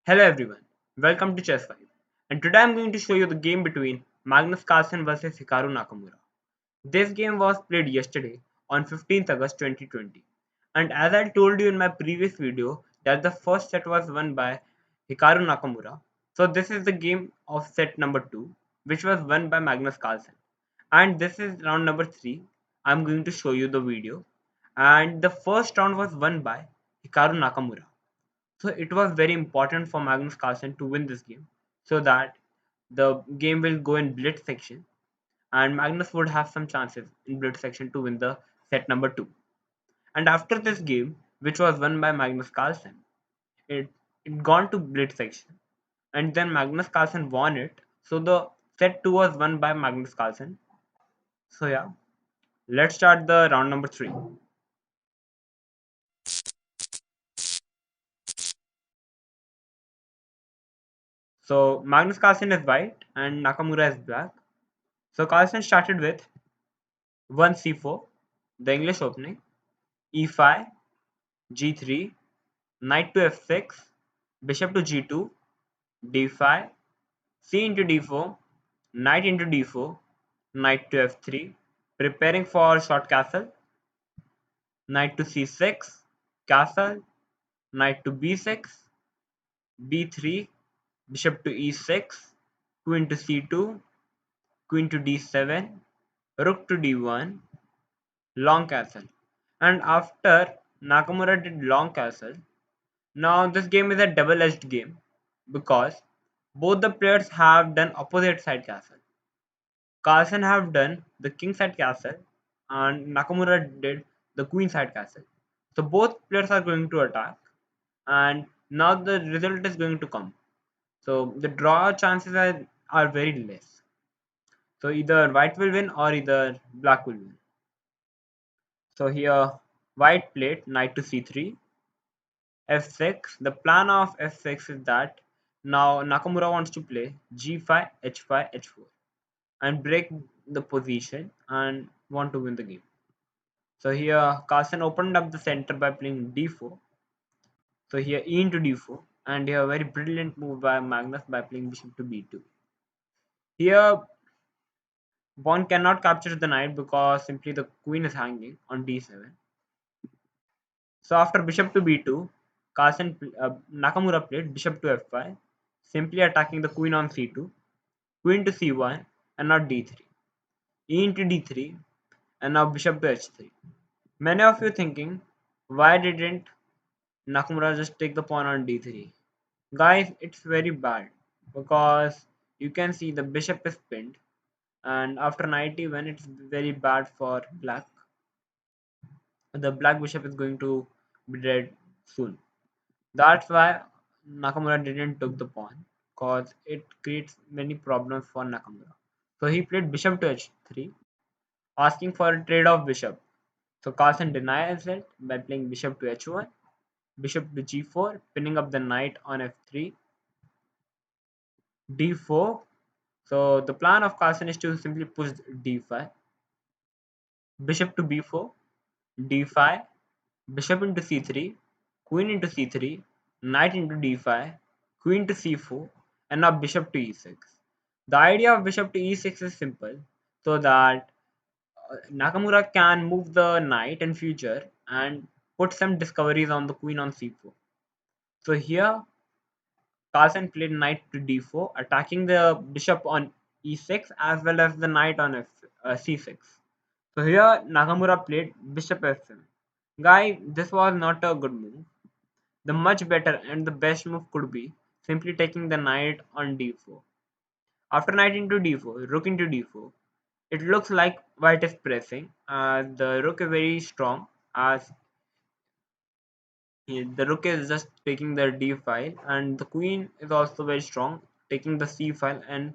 Hello everyone, welcome to Chess 5, and today I'm going to show you the game between Magnus Carlsen vs Hikaru Nakamura. This game was played yesterday on 15th August 2020, and as I told you in my previous video that the first set was won by Hikaru Nakamura, so this is the game of set number 2 which was won by Magnus Carlsen, and this is round number 3. I'm going to show you the video, and the first round was won by Hikaru Nakamura. So it was very important for Magnus Carlsen to win this game so that the game will go in blitz section and Magnus would have some chances in blitz section to win the set number 2. And after this game, which was won by Magnus Carlsen, it, it gone to blitz section and then Magnus Carlsen won it. So the set 2 was won by Magnus Carlsen. So yeah, let's start the round number 3. So Magnus Carlsen is white and Nakamura is black. So Carlsen started with 1c4, the English opening, e5, g3, knight to f6, bishop to g2, d5, c into d4, knight into d4, knight to f3, preparing for short castle, knight to c6, castle, knight to b6, b3, bishop to e6, queen to c2, queen to d7, rook to d1, long castle. And after Nakamura did long castle, now this game is a double-edged game because both the players have done opposite side castle. Carlsen have done the king side castle and Nakamura did the queen side castle. So both players are going to attack and now the result is going to come. So the draw chances are very less. So either white will win or either black will win. So here white played knight to c3, f6. The plan of f6 is that now Nakamura wants to play g5, h5, h4 and break the position and want to win the game. So here Carlsen opened up the center by playing d4. So here e into d4 and here very brilliant move by Magnus by playing bishop to b2. Here pawn cannot capture the knight because simply the queen is hanging on d7. So after bishop to b2, Nakamura played bishop to f5, simply attacking the queen on c2, queen to c1, and now d3, e into d3, and now bishop to h3. Many of you thinking, why didn't Nakamura just take the pawn on d3? Guys, it's very bad because you can see the bishop is pinned, and after knight e1, it's very bad for black. The black bishop is going to be dead soon. That's why Nakamura didn't took the pawn because it creates many problems for Nakamura. So he played bishop to h3, asking for a trade of bishop. So Carlsen denies it by playing bishop to h1, bishop to g4, pinning up the knight on f3, d4. So the plan of Carlsen is to simply push d5, bishop to b4, d5, bishop into c3, queen into c3, knight into d5, queen to c4, and now bishop to e6. The idea of bishop to e6 is simple, so that Nakamura can move the knight in future and put some discoveries on the queen on c4. So here Carlsen played knight to d4, attacking the bishop on e6 as well as the knight on c6. So here Nakamura played bishop f7. Guy, this was not a good move. The much better and the best move could be simply taking the knight on d4. After knight into d4, rook into d4, it looks like white is pressing. The rook is very strong as the rook is just taking the d file and the queen is also very strong taking the c file, and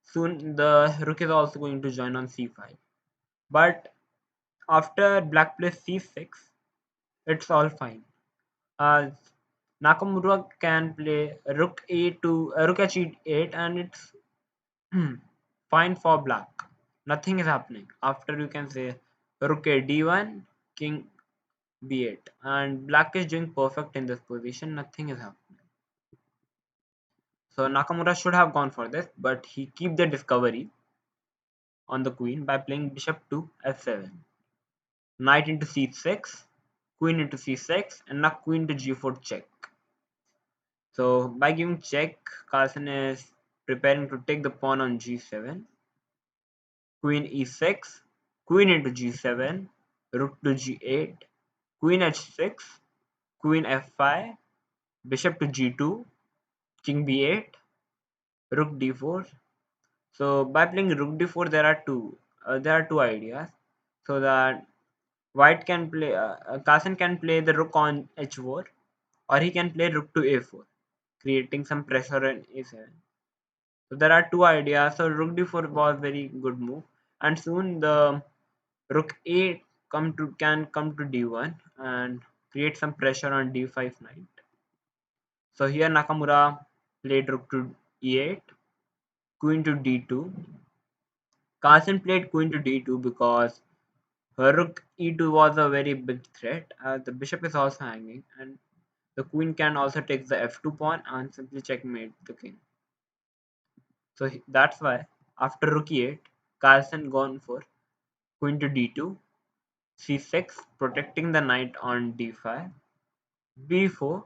soon the rook is also going to join on c file. But after black plays c6, it's all fine. As Nakamura can play rook a to rook h8 and it's fine for black. Nothing is happening. After you can say rook a d1, king b8, and black is doing perfect in this position. Nothing is happening. So Nakamura should have gone for this, but he keep the discovery on the queen by playing bishop to f7, knight into c6, queen into c6, and now queen to g4 check. So by giving check, Carlsen is preparing to take the pawn on g7, queen e6, queen into g7, rook to g8, queen h6, queen f5, bishop to g2, king b8, rook d4. So by playing rook d4, there are two ideas. So that white can play, Carlsen can play the rook on h4, or he can play rook to a4, creating some pressure on a7. So there are two ideas. So rook d4 was very good move, and soon the rook a can come to d1 and create some pressure on d5 knight. So here Nakamura played rook to e8, queen to d2. Carlsen played queen to d2 because her rook e2 was a very big threat. The bishop is also hanging, and the queen can also take the f2 pawn and simply checkmate the king. So that's why after rook e8, Carlsen gone for queen to d2, c6, protecting the knight on d5, b4,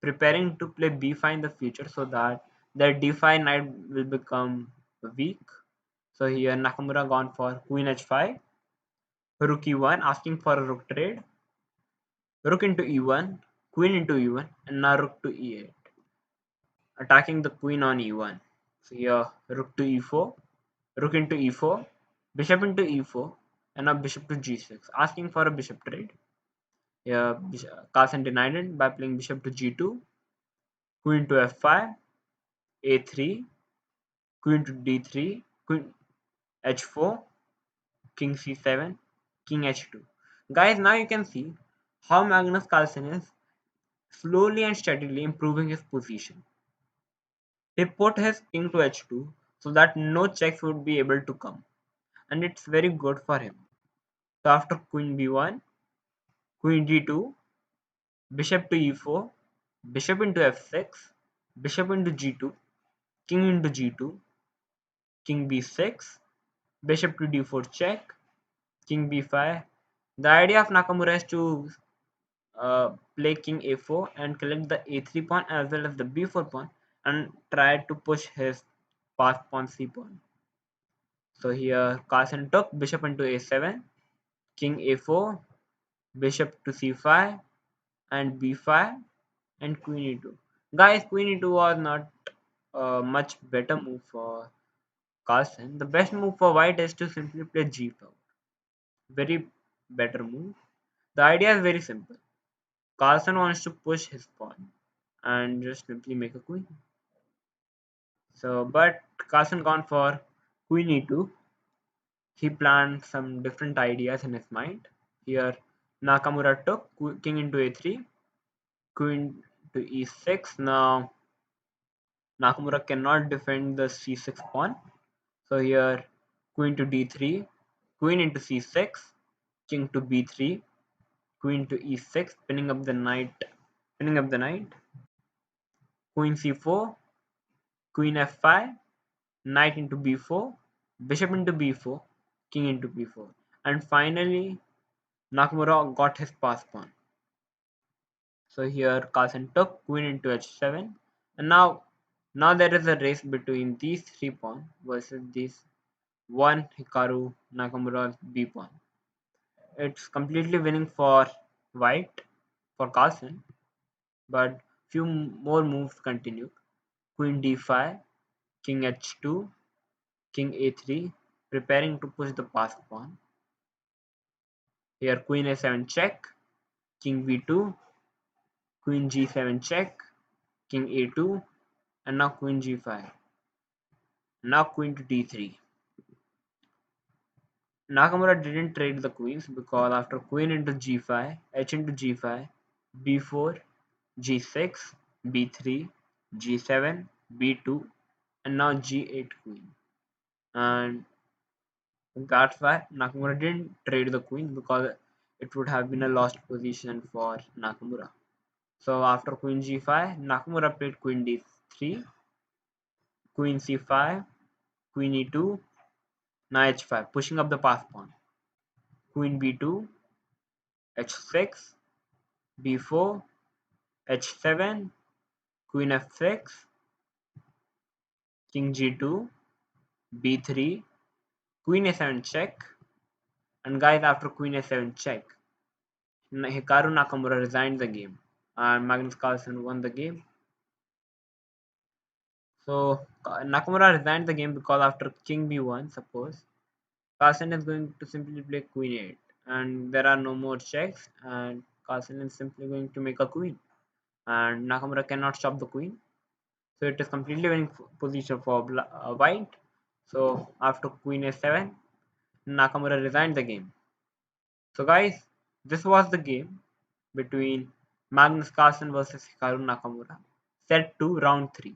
preparing to play b5 in the future so that the d5 knight will become weak. So here Nakamura gone for queen h5, rook e1, asking for a rook trade, rook into e1, queen into e1, and now rook to e8, attacking the queen on e1. So here rook to e4, rook into e4, bishop into e4, and now bishop to g6, asking for a bishop trade. Here Carlsen denied it by playing bishop to g2, queen to f5, a3, queen to d3, queen h4, king c7, king h2. Guys, now you can see how Magnus Carlsen is slowly and steadily improving his position. He put his king to h2 so that no checks would be able to come, and it's very good for him. So after queen b1, queen d2, bishop to e4, bishop into f6, bishop into g2, king into g2, king b6, bishop to d4 check, king b5. The idea of Nakamura is to play king a4 and collect the a3 pawn as well as the b4 pawn and try to push his pass pawn c pawn. So here Carlsen took bishop into a7, king a4, bishop to c5 and b5 and queen e2. Guys, queen e2 was not a much better move for Carlsen. The best move for white is to simply play g5. Very better move. The idea is very simple. Carlsen wants to push his pawn and just simply make a queen. So, but Carlsen gone for queen e2. He planned some different ideas in his mind. Here, Nakamura took king into a3, queen to e6. Now, Nakamura cannot defend the c6 pawn. So here, queen to d3, queen into c6, king to b3, queen to e6, pinning up the knight, queen c4, queen f5, knight into b4, bishop into b4, king into b4, and finally Nakamura got his pass pawn. So here Carlsen took queen into h7, and now there is a race between these three pawns versus this one Hikaru Nakamura's b pawn. It's completely winning for white for Carlsen, but few more moves continued. Queen d5, king h2, king a3, preparing to push the passed pawn. Here queen a7 check, king b2, queen g7 check, king a2, and now queen g5. Now queen to d3. Nakamura didn't trade the queens because after queen into g5, h into g5, b4, g6, b3, g7, b2, and now g8 queen. And that's why Nakamura didn't trade the queen because it would have been a lost position for Nakamura. So after queen g5, Nakamura played queen d3, queen c5, queen e2, now h5, pushing up the pass pawn. Queen b2, h6, b4, h7, queen f6, king g2, b3, queen a7 check, and guys, after queen a7 check, Hikaru Nakamura resigned the game and Magnus Carlsen won the game. So Nakamura resigned the game because after king b1, suppose, Carlsen is going to simply play queen 8 and there are no more checks and Carlsen is simply going to make a queen and Nakamura cannot stop the queen. So it is completely winning position for white. So after queen a7, Nakamura resigned the game. So guys, this was the game between Magnus Carlsen versus Hikaru Nakamura, set to round 3.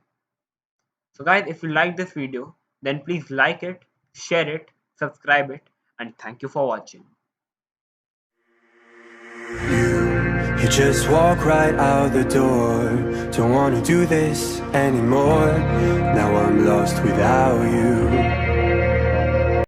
So guys, if you like this video, then please like it, share it, subscribe it, and thank you for watching. You just walk right out the door. Don't wanna do this anymore. Now I'm lost without you.